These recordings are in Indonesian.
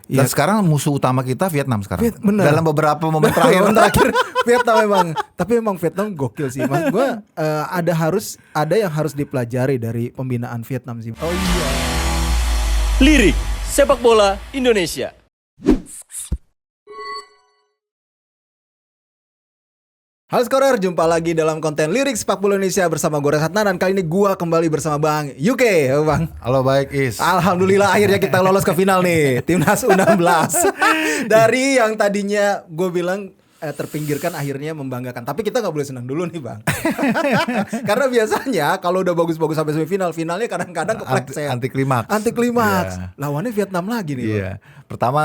Dan Iya. sekarang musuh utama kita Vietnam sekarang. Bener. Dalam beberapa momen terakhir. Momen terakhir Vietnam memang. Tapi memang Vietnam gokil sih. Mas gue ada yang harus dipelajari dari pembinaan Vietnam sih. Oh iya. Lirik Sepak Bola Indonesia. Halo Skorer, jumpa lagi dalam konten Lirik Sepak Bola Indonesia bersama gue Resatna. Dan kali ini gue kembali bersama Bang UK. Bang, Halo, baik Is. alhamdulillah akhirnya kita lolos ke final nih, Timnas U16. Dari yang tadinya gue bilang terpinggirkan, akhirnya membanggakan. Tapi kita nggak boleh senang dulu nih Bang. Karena biasanya kalau udah bagus-bagus sampai semifinal, finalnya kadang-kadang kepleset. Anti klimaks. Anti klimaks. Iya. Lawannya Vietnam lagi nih Bang. Iya. Pertama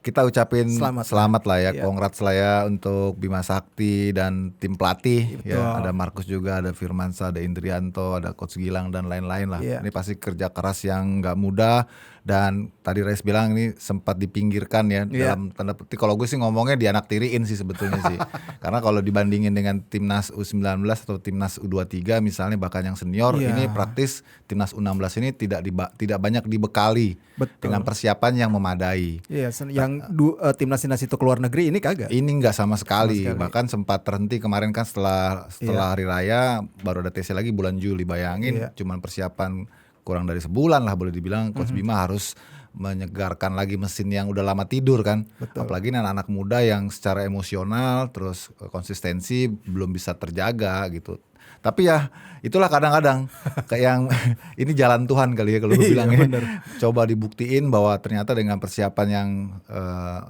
kita ucapin selamat lah ya, Iya. congrats lah ya untuk Bima Sakti dan tim pelatih. Betul. Ya, ada Markus juga, ada Firmansyah, ada Indrianto, ada Coach Gilang dan lain-lain lah. Iya. Ini pasti kerja keras yang nggak mudah. Dan tadi Res bilang ini sempat dipinggirkan ya, Iya. dalam tanda petik. Kalau gue sih ngomongnya dianaktiriin sih sebetulnya sih. Karena kalau dibandingin dengan timnas U19 atau timnas U23 misalnya, bahkan yang senior, Iya. ini praktis timnas U16 ini tidak banyak dibekali. Betul. Dengan persiapan yang memadai. Iya, yang timnas itu keluar negeri ini kagak. Ini nggak sama sekali. Sama sekali. Bahkan sempat terhenti kemarin kan setelah hari raya, baru ada TC lagi bulan Juli. Bayangin, Iya. cuman persiapan kurang dari sebulan lah boleh dibilang. Coach Bima harus menyegarkan lagi mesin yang udah lama tidur kan. Betul. Apalagi anak-anak muda yang secara emosional terus konsistensi belum bisa terjaga gitu. Tapi ya itulah kadang-kadang kayak yang ini jalan Tuhan kali ya kalau gue bilang ya. Bener. Coba dibuktiin bahwa ternyata dengan persiapan yang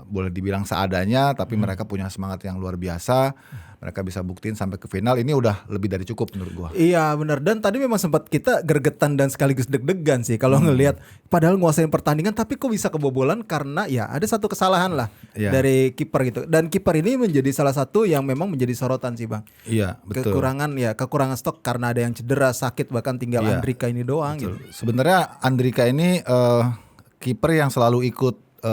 boleh dibilang seadanya, tapi mereka punya semangat yang luar biasa. Mereka bisa buktiin sampai ke final, ini udah lebih dari cukup menurut gua. Iya benar, dan tadi memang sempat kita gergetan dan sekaligus deg-degan sih kalau ngelihat padahal nguasain pertandingan tapi kok bisa kebobolan karena ya ada satu kesalahan lah dari kiper gitu. Dan kiper ini menjadi salah satu yang memang menjadi sorotan sih Bang. Iya, betul. Kekurangan stok karena ada yang cedera, sakit, bahkan tinggal Andrika ini doang gitu. Sebenarnya Andrika ini kiper yang selalu ikut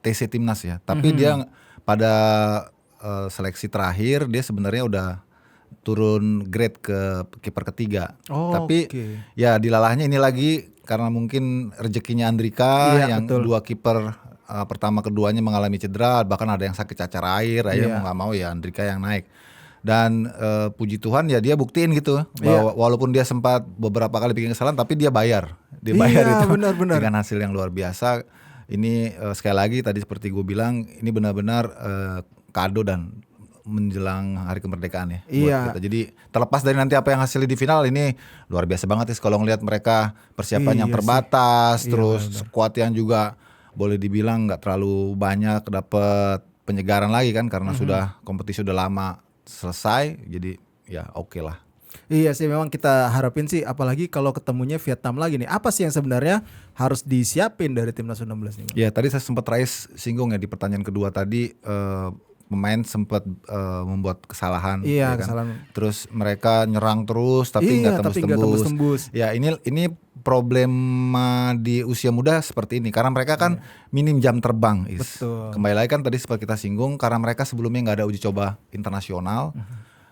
TC Timnas ya, tapi dia pada seleksi terakhir dia sebenarnya udah turun grade ke kiper ketiga. Oh, tapi oke. ya dilalahnya ini lagi karena mungkin rezekinya Andrika yang betul. dua kiper pertama keduanya mengalami cedera, bahkan ada yang sakit cacar air, akhirnya mau nggak mau ya Andrika yang naik. Dan puji Tuhan ya dia buktiin gitu bahwa walaupun dia sempat beberapa kali bikin kesalahan, tapi dia bayar itu benar-benar. dengan hasil yang luar biasa. Ini sekali lagi tadi seperti gue bilang, ini benar-benar kado dan menjelang hari kemerdekaan ya buat kita. Jadi terlepas dari nanti apa yang hasilnya di final, ini luar biasa banget sih kalau ngelihat mereka persiapan yang terbatas, terus skuad yang juga boleh dibilang nggak terlalu banyak dapat penyegaran lagi kan karena sudah kompetisi udah lama selesai, jadi ya oke lah. Iya sih, memang kita harapin sih, apalagi kalau ketemunya Vietnam lagi nih. Apa sih yang sebenarnya harus disiapin dari timnas U16 ini? Ya tadi saya sempat singgung ya di pertanyaan kedua tadi, pemain sempat membuat kesalahan. Iya, ya kan? kesalahan. Terus mereka nyerang terus tapi nggak tembus-tembus. Ya ini problema di usia muda seperti ini karena mereka kan minim jam terbang. Betul. Kembali lagi kan tadi seperti kita singgung, karena mereka sebelumnya nggak ada uji coba internasional,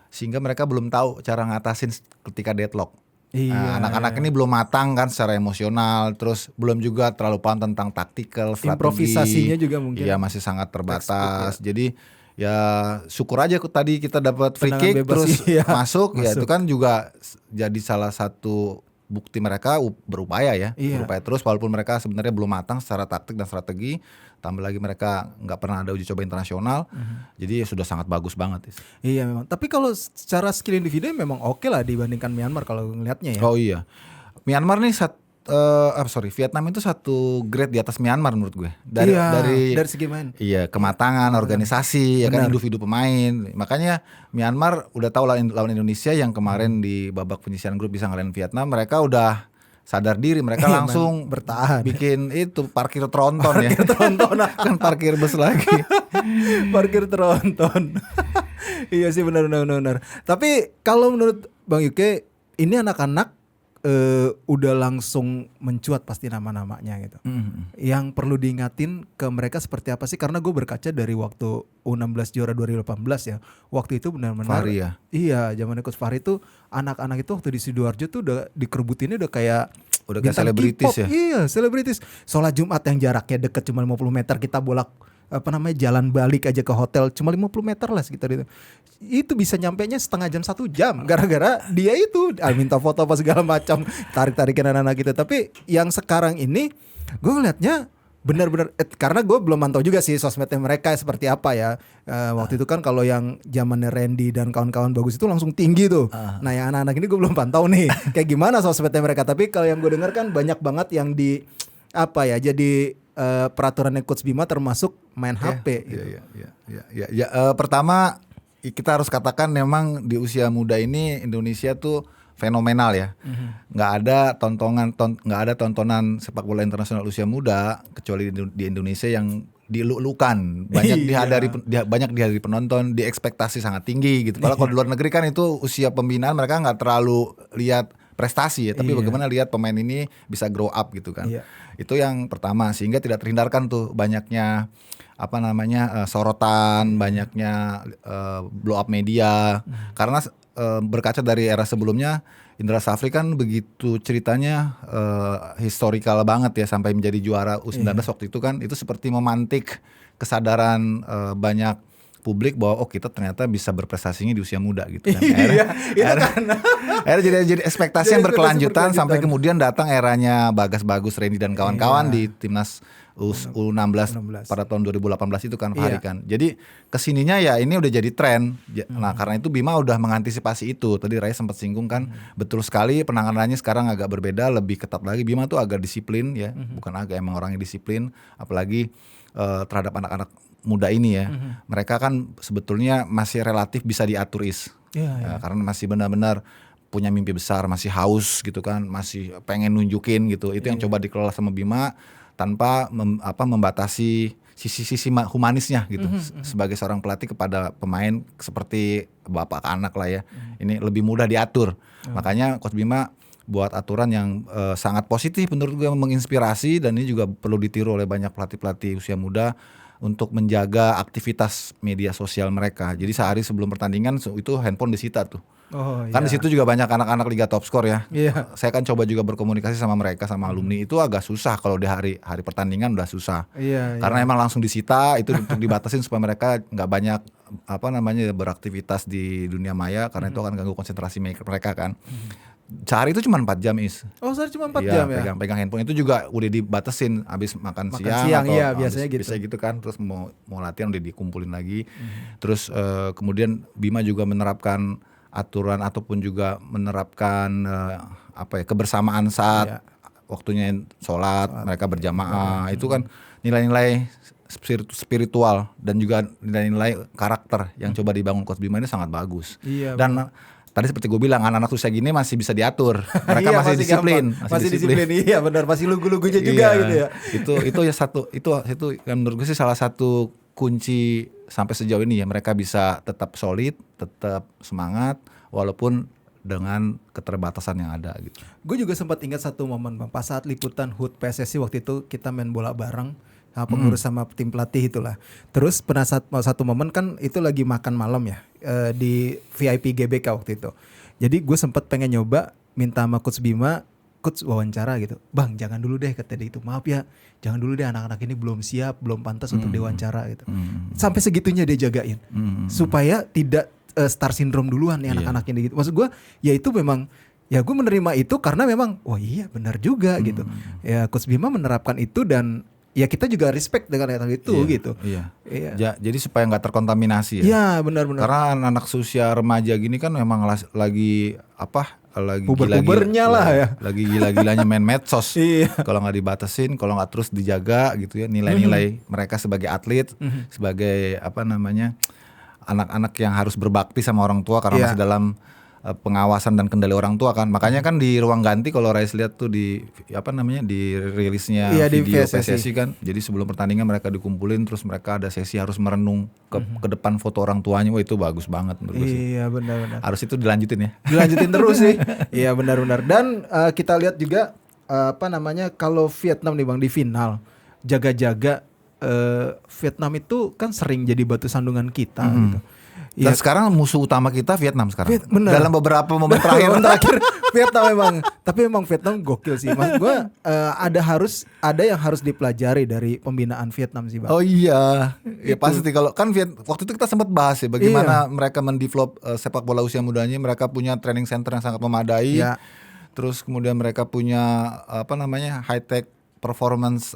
sehingga mereka belum tahu cara ngatasin ketika deadlock. Iya, Anak-anak ini belum matang kan secara emosional, terus belum juga terlalu paham tentang taktikal, strategi. Improvisasinya juga mungkin. Iya, masih sangat terbatas. Jadi ya syukur aja tadi kita dapat free kick terus masuk. Ya itu kan juga jadi salah satu bukti mereka berupaya ya. Berupaya terus walaupun mereka sebenarnya belum matang secara taktik dan strategi. Tambah lagi mereka nggak pernah ada uji coba internasional. Jadi sudah sangat bagus banget. Iya memang. Tapi kalau secara skill individu memang oke lah dibandingkan Myanmar kalau ngelihatnya ya. Oh iya, Myanmar nih Vietnam itu satu grade di atas Myanmar menurut gue. Dari segi main. Iya, kematangan organisasi, ya kan, individu pemain. Makanya Myanmar udah tahu lawan Indonesia yang kemarin di babak penyisihan grup bisa ngalahin Vietnam, mereka udah sadar diri, mereka langsung bertahan. Bikin itu parkir tronton ya. Kan parkir bus lagi. Parkir tronton. Iya sih, benar. Tapi kalau menurut Bang Yuke, ini anak-anak udah langsung mencuat pasti nama-namanya gitu. Yang perlu diingatin ke mereka seperti apa sih? Karena gue berkaca dari waktu U16 juara 2018 ya. Waktu itu benar-benar Fahri ya? Iya, zaman Coach Fahri itu anak-anak itu waktu di Sidoarjo tuh udah dikerebutinnya udah kayak Udah kayak bintang selebritis K-pop. ya. Iya, selebritis. Sholat Jumat yang jaraknya deket cuma 50 meter, kita bolak jalan balik aja ke hotel cuma 50 meter lah sekitar itu. Itu bisa nyampenya setengah jam 1 jam gara-gara dia itu minta foto apa segala macam, tarik-tarikin anak-anak gitu. Tapi yang sekarang ini gue ngeliatnya benar-benar karena gue belum mantau juga sih sosmednya mereka seperti apa ya. Waktu itu kan kalau yang zamannya Randy dan kawan-kawan bagus itu langsung tinggi tuh. Nah yang anak-anak ini gue belum pantau nih kayak gimana sosmednya mereka. Tapi kalau yang gue dengar kan banyak banget yang di jadi peraturannya Coach Bima termasuk main HP. Gitu. Pertama kita harus katakan memang di usia muda ini Indonesia tuh fenomenal ya. Nggak ada tontonan sepak bola internasional usia muda kecuali di Indonesia yang dilulukan, banyak dihadiri penonton, diekspektasi sangat tinggi gitu. Kalau di luar negeri kan itu usia pembinaan mereka nggak terlalu lihat prestasi ya, tapi bagaimana lihat pemain ini bisa grow up gitu kan. Itu yang pertama, sehingga tidak terhindarkan tuh banyaknya sorotan, banyaknya blow up media. Karena berkaca dari era sebelumnya, Indra Safri kan begitu ceritanya historikal banget ya, sampai menjadi juara U19 waktu itu kan, itu seperti memantik kesadaran banyak publik bahwa kita ternyata bisa berprestasinya di usia muda gitu kan. Akhirnya jadi ekspektasi yang berkelanjutan sampai kemudian datang eranya Bagas Bagus, Randy dan kawan-kawan di timnas U16 pada tahun 2018 itu kan Fahri kan. Jadi kesininya ya ini udah jadi tren. Nah karena itu Bima udah mengantisipasi itu. Tadi Raya sempat singgung kan, betul sekali penanganannya sekarang agak berbeda, lebih ketat lagi. Bima tuh agak disiplin ya, bukan agak, emang orangnya disiplin. Apalagi terhadap anak-anak muda ini ya, mereka kan sebetulnya masih relatif bisa diatur karena masih benar-benar punya mimpi besar, masih haus gitu kan, masih pengen nunjukin gitu. Itu yang coba dikelola sama Bima tanpa membatasi sisi humanisnya gitu. Sebagai seorang pelatih kepada pemain seperti bapak anak lah ya, ini lebih mudah diatur. Makanya Coach Bima buat aturan yang sangat positif menurut gue, menginspirasi, dan ini juga perlu ditiru oleh banyak pelatih-pelatih usia muda untuk menjaga aktivitas media sosial mereka. Jadi sehari sebelum pertandingan itu handphone disita tuh. Kan di situ juga banyak anak-anak Liga Top Skor ya. Saya kan coba juga berkomunikasi sama mereka, sama alumni. Itu agak susah kalau di hari pertandingan, udah susah. Karena emang langsung disita, itu untuk dibatasin supaya mereka nggak banyak beraktivitas di dunia maya, karena itu akan ganggu konsentrasi mereka kan. Sehari itu cuma 4 jam sehari cuma 4 jam ya? Pegang handphone itu juga udah dibatasin, habis makan siang atau biasanya gitu. bisa gitu kan. Terus mau latihan udah dikumpulin lagi. Terus kemudian Bima juga menerapkan aturan ataupun juga menerapkan kebersamaan saat waktunya sholat, mereka berjamaah. Itu kan nilai-nilai spiritual dan juga nilai-nilai karakter yang coba dibangun Coach Bima ini sangat bagus. Dan tadi seperti gue bilang, anak-anak usia gini masih bisa diatur. Mereka masih disiplin. Masih disiplin. Iya benar, masih lugu-lugunya juga gitu ya. Itu ya itu menurut gue sih salah satu kunci sampai sejauh ini ya, mereka bisa tetap solid, tetap semangat walaupun dengan keterbatasan yang ada gitu. Gue juga sempat ingat satu momen Bang, pas saat liputan HUT PSSI waktu itu kita main bola bareng, pengurus sama tim pelatih itulah. Terus pernah satu momen kan itu lagi makan malam ya, di VIP GBK waktu itu. Jadi gue sempat pengen nyoba minta sama Coach Bima, Coach wawancara gitu. Bang jangan dulu deh, kata dia itu, maaf ya, jangan dulu deh, anak-anak ini belum siap, belum pantas untuk diwawancara gitu. Sampai segitunya dia jagain supaya tidak star syndrome duluan nih anak-anak ini gitu. Maksud gue ya itu memang, ya gue menerima itu karena memang iya benar juga gitu. Ya Coach Bima menerapkan itu dan ya kita juga respect dengan hal itu gitu. Jadi supaya nggak terkontaminasi ya. Iya benar-benar. Karena anak usia remaja gini kan memang lagi puber-pubernya lah ya. Lagi gila-gilanya main medsos. Kalau nggak dibatasin, kalau nggak terus dijaga gitu ya, nilai-nilai mereka sebagai atlet, sebagai anak-anak yang harus berbakti sama orang tua karena masih dalam pengawasan dan kendali orang tua kan. Makanya kan di ruang ganti kalau Rais lihat tuh di di rilisnya video PSSI kan. Jadi sebelum pertandingan mereka dikumpulin, terus mereka ada sesi harus merenung ke depan foto orang tuanya. Wah itu bagus banget menurut gue sih. Iya benar-benar. Harus itu dilanjutin ya. Dilanjutin terus sih. Iya benar-benar. Dan kita lihat juga kalau Vietnam nih Bang di final, jaga-jaga Vietnam itu kan sering jadi batu sandungan kita gitu. Dan sekarang musuh utama kita Vietnam sekarang. Bener. Dalam beberapa momen terakhir. Vietnam memang. Tapi memang Vietnam gokil sih. Mas gue ada yang harus dipelajari dari pembinaan Vietnam sih Bang. Oh iya, ya pasti kalau kan waktu itu kita sempat bahas ya bagaimana mereka mendevelop sepak bola usia mudanya. Mereka punya training center yang sangat memadai. Iya. Terus kemudian mereka punya high tech performance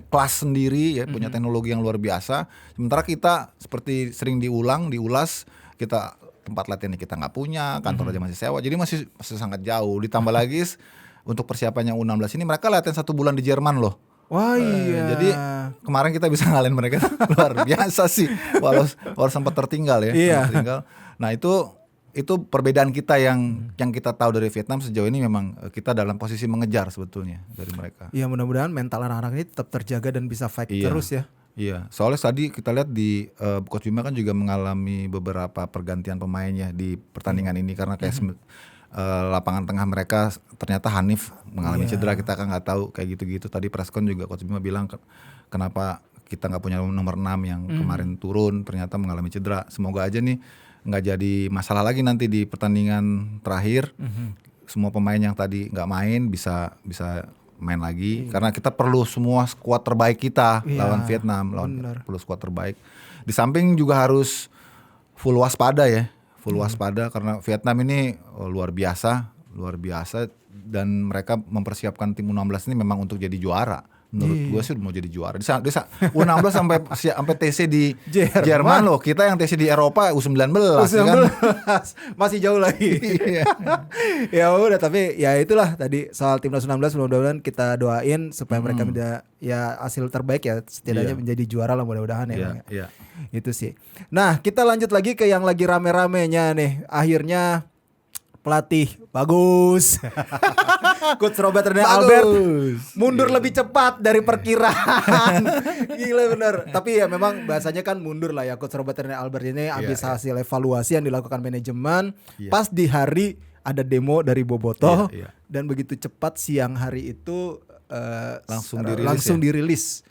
kelas sendiri ya, punya teknologi yang luar biasa. Sementara kita seperti sering diulas, kita tempat latihannya kita nggak punya, kantor aja masih sewa, jadi masih sangat jauh. Ditambah lagi untuk persiapannya U16 ini mereka latihan 1 bulan di Jerman loh. Wah iya. Jadi kemarin kita bisa ngalahin mereka luar biasa sih, walau sempat tertinggal ya. Iya. Nah itu perbedaan kita yang kita tahu dari Vietnam sejauh ini. Memang kita dalam posisi mengejar sebetulnya dari mereka. Iya, mudah-mudahan mental anak-anak ini tetap terjaga dan bisa fight terus ya. Iya, soalnya tadi kita lihat di Coach Bima kan juga mengalami beberapa pergantian pemainnya di pertandingan ini karena kayak lapangan tengah mereka ternyata Hanif mengalami cedera. Kita kan nggak tahu kayak gitu-gitu. Tadi preskon juga Coach Bima bilang kenapa kita nggak punya nomor 6 yang kemarin turun, ternyata mengalami cedera. Semoga aja nih nggak jadi masalah lagi nanti di pertandingan terakhir. Semua pemain yang tadi nggak main bisa main lagi, karena kita perlu semua skuad terbaik kita lawan Vietnam, perlu skuad terbaik. Di samping juga harus full waspada ya, waspada karena Vietnam ini luar biasa dan mereka mempersiapkan tim U16 ini memang untuk jadi juara. Menurut gue sih udah mau jadi juara. U16 sampai TC di Jerman loh. Kita yang TC di Eropa U19. Kan? Masih jauh lagi. Ya udah, tapi ya itulah tadi soal timnas U16, mudah-mudahan kita doain supaya mereka ya hasil terbaik ya, setidaknya menjadi juara lah mudah-mudahan ya. Iya. Itu sih. Nah, kita lanjut lagi ke yang lagi rame-ramenya nih. Akhirnya pelatih bagus. Coach Robert Rene Albert mundur lebih cepat dari perkiraan. Gila bener. Tapi ya memang bahasanya kan mundur lah ya. Coach Robert Rene Albert ini habis hasil evaluasi yang dilakukan manajemen. Pas di hari ada demo dari Bobotoh. Dan begitu cepat siang hari itu langsung dirilis.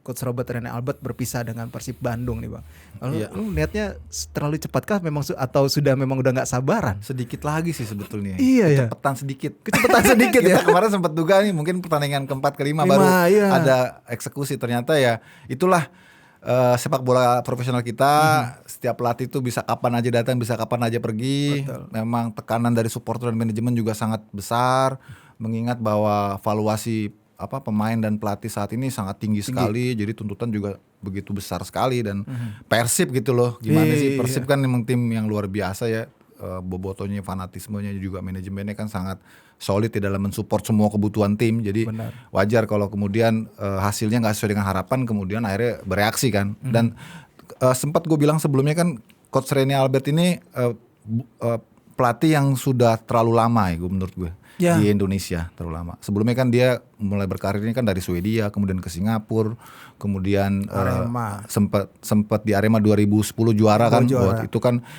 Coach Robert Rene Albert berpisah dengan Persib Bandung nih Bang. Lu lihatnya terlalu cepatkah memang atau memang udah nggak sabaran? Sedikit lagi sih sebetulnya. Iya Kecepatan sedikit ya. Kita kemarin sempat duga nih mungkin pertandingan keempat kelima baru ada eksekusi. Ternyata ya itulah sepak bola profesional kita. Setiap pelatih itu bisa kapan aja datang, bisa kapan aja pergi. Betul. Memang tekanan dari supporter dan manajemen juga sangat besar. Mengingat bahwa valuasi pemain dan pelatih saat ini sangat tinggi sekali, jadi tuntutan juga begitu besar sekali. Dan Persib gitu loh, gimana sih Persib kan memang tim yang luar biasa ya, bobotonya, fanatismenya juga, manajemennya kan sangat solid di dalam mensupport semua kebutuhan tim. Jadi wajar kalau kemudian hasilnya nggak sesuai dengan harapan, kemudian akhirnya bereaksi kan. Dan sempat gue bilang sebelumnya kan, Coach Rene Albert ini pelatih yang sudah terlalu lama ya menurut gue. Di Indonesia terlalu lama. Sebelumnya kan dia mulai berkarir ini kan dari Swedia, kemudian ke Singapura, kemudian sempat di Arema 2010 juara kan.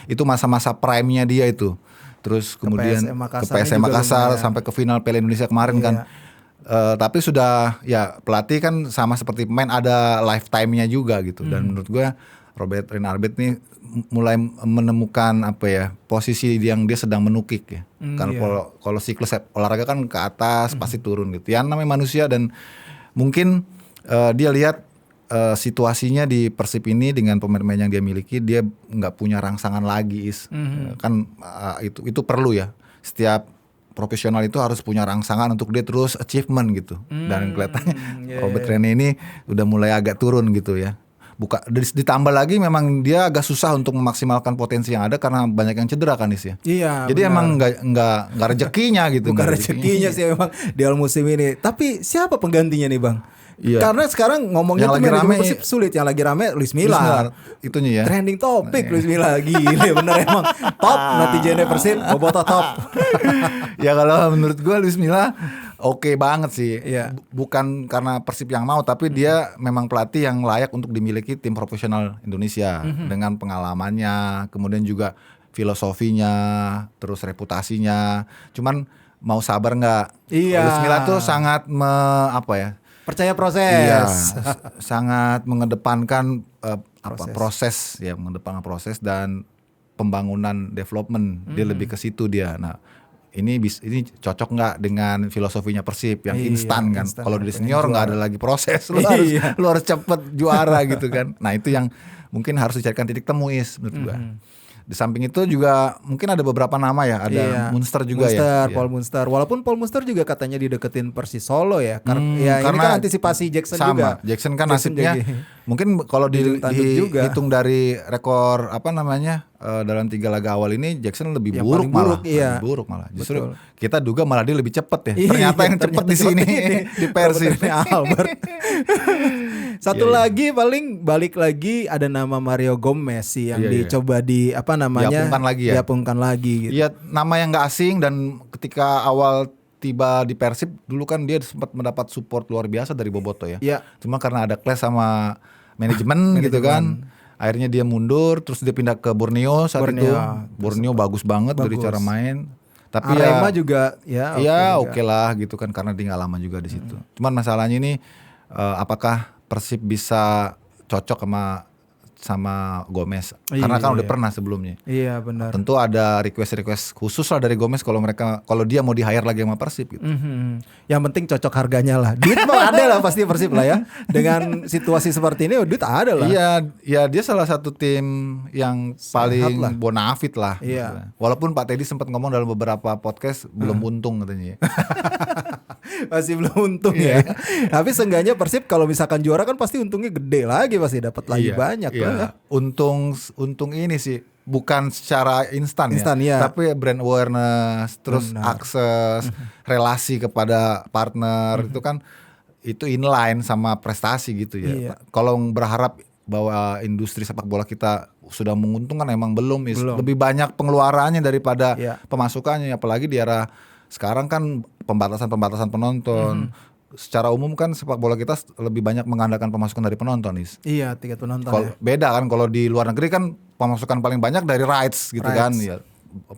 Itu masa-masa prime-nya dia itu. Terus kemudian ke PSM Makassar sampai ke final Piala Indonesia kemarin kan. Tapi sudah ya, pelatih kan sama seperti pemain, ada lifetime-nya juga gitu. Dan menurut gue Robert Rene Albert nih mulai menemukan posisi yang dia sedang menukik ya. Kalau siklus olahraga kan ke atas pasti turun gitu. Ya namanya manusia, dan mungkin dia lihat situasinya di Persib ini dengan pemain-pemain yang dia miliki, dia nggak punya rangsangan lagi kan itu perlu ya. Setiap profesional itu harus punya rangsangan untuk dia terus achievement gitu. Dan kelihatannya Robert Rene ini udah mulai agak turun gitu ya. Ditambah lagi memang dia agak susah untuk memaksimalkan potensi yang ada karena banyak yang cedera kan ya. Iya. Jadi emang nggak rezekinya gitu. Bukan rezekinya sih memang di awal musim ini. Tapi siapa penggantinya nih Bang? Iya. Karena sekarang ngomongnya yang tuh lagi rame Persib sulit. Yang lagi rame Luis Milla. Itunya ya. Trending topik Luis Milla. Gile bener emang. Top netizennya Persib, Bobotoh top. Ya kalau menurut gue Luis Milla oke banget sih. Iya. Bukan karena Persib yang mau, tapi dia memang pelatih yang layak untuk dimiliki tim profesional Indonesia. Dengan pengalamannya, kemudian juga filosofinya, terus reputasinya. Cuman mau sabar nggak? Iya. Luis Milla tuh sangat percaya proses. Iya, sangat mengedepankan proses ya, mengedepankan proses dan pembangunan development. Dia lebih ke situ dia. Nah, ini cocok nggak dengan filosofinya Persib yang instan kan? Kalau dari senior nggak ada lagi proses, lu harus cepet juara gitu kan? Nah itu yang mungkin harus dicarikan titik temu menurut gua. Di samping itu juga mungkin ada beberapa nama ya, ada Munster juga Paul Munster. Walaupun Paul Munster juga katanya dideketin Persis Solo ya. Karena ini kan antisipasi Jackson sama. juga. Jackson kan nasibnya mungkin kalau dihitung dari rekor dalam 3 laga awal ini Jackson lebih buruk malah. Justru kita duga malah dia lebih cepet ya. Ternyata yang cepet di sini di Persib Albert. Satu lagi paling balik lagi ada nama Mario Gomez sih yang dicoba diapungkan lagi gitu. Iya, nama yang nggak asing dan ketika awal tiba di Persib dulu kan dia sempat mendapat support luar biasa dari Boboto ya. Cuma karena ada clash sama manajemen gitu kan. Akhirnya dia mundur, terus dia pindah ke Borneo saat itu. Borneo bagus banget dari cara main. Tapi Arema juga oke lah gitu kan karena dia nggak lama juga di situ. Cuman masalahnya ini apakah Persib bisa cocok sama Gomez karena kan udah pernah sebelumnya. Iya benar. Tentu ada request khusus lah dari Gomez kalau dia mau di hire lagi sama Persib gitu. Yang penting cocok harganya lah. Duit mah ada lah pasti Persib lah ya. Dengan situasi seperti ini duit ada lah. Iya dia salah satu tim yang paling bonafit lah. Iya. Walaupun Pak Teddy sempat ngomong dalam beberapa podcast belum untung katanya. Masih belum untung ya. Tapi seenggaknya Persib kalau misalkan juara kan pasti untungnya gede lagi, pasti dapat lagi banyak lah. Untung ini sih bukan secara instan ya, tapi brand awareness, terus akses, relasi kepada partner itu kan itu inline sama prestasi gitu ya. Kalau berharap bahwa industri sepak bola kita sudah menguntungkan emang belum. Lebih banyak pengeluarannya daripada pemasukannya, apalagi di era sekarang kan pembatasan penonton. Secara umum kan sepak bola kita lebih banyak mengandalkan pemasukan dari penonton, Iya, tiket penonton. Beda kan kalau di luar negeri kan pemasukan paling banyak dari rights gitu kan. Ya,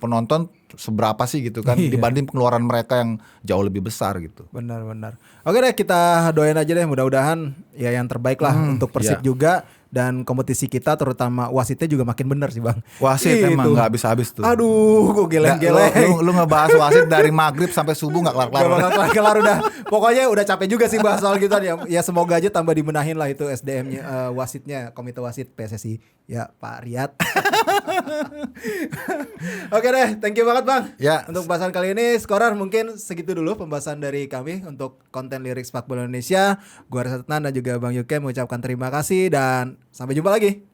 penonton seberapa sih gitu kan dibanding pengeluaran mereka yang jauh lebih besar gitu. Benar. Oke deh, kita doain aja deh mudah-mudahan ya yang terbaik lah untuk Persib juga. Dan kompetisi kita terutama wasitnya juga makin bener sih Bang. Wasit emang gak habis-habis tuh. Aduh, gue geleng-geleng. Lu ngebahas wasit dari maghrib sampai subuh gak kelar-kelar udah. Pokoknya udah capek juga sih bahas soal gitu ya. Semoga aja tambah dibenahin lah itu SDM-nya, wasitnya, komite wasit PSSI. Ya Pak Riyad. Oke deh, thank you banget Bang. Untuk pembahasan kali ini, Skorer mungkin segitu dulu pembahasan dari kami untuk konten Lirik Sepak Bola Indonesia. Gua Reza Tetnan dan juga Bang Yuke mengucapkan terima kasih dan sampai jumpa lagi.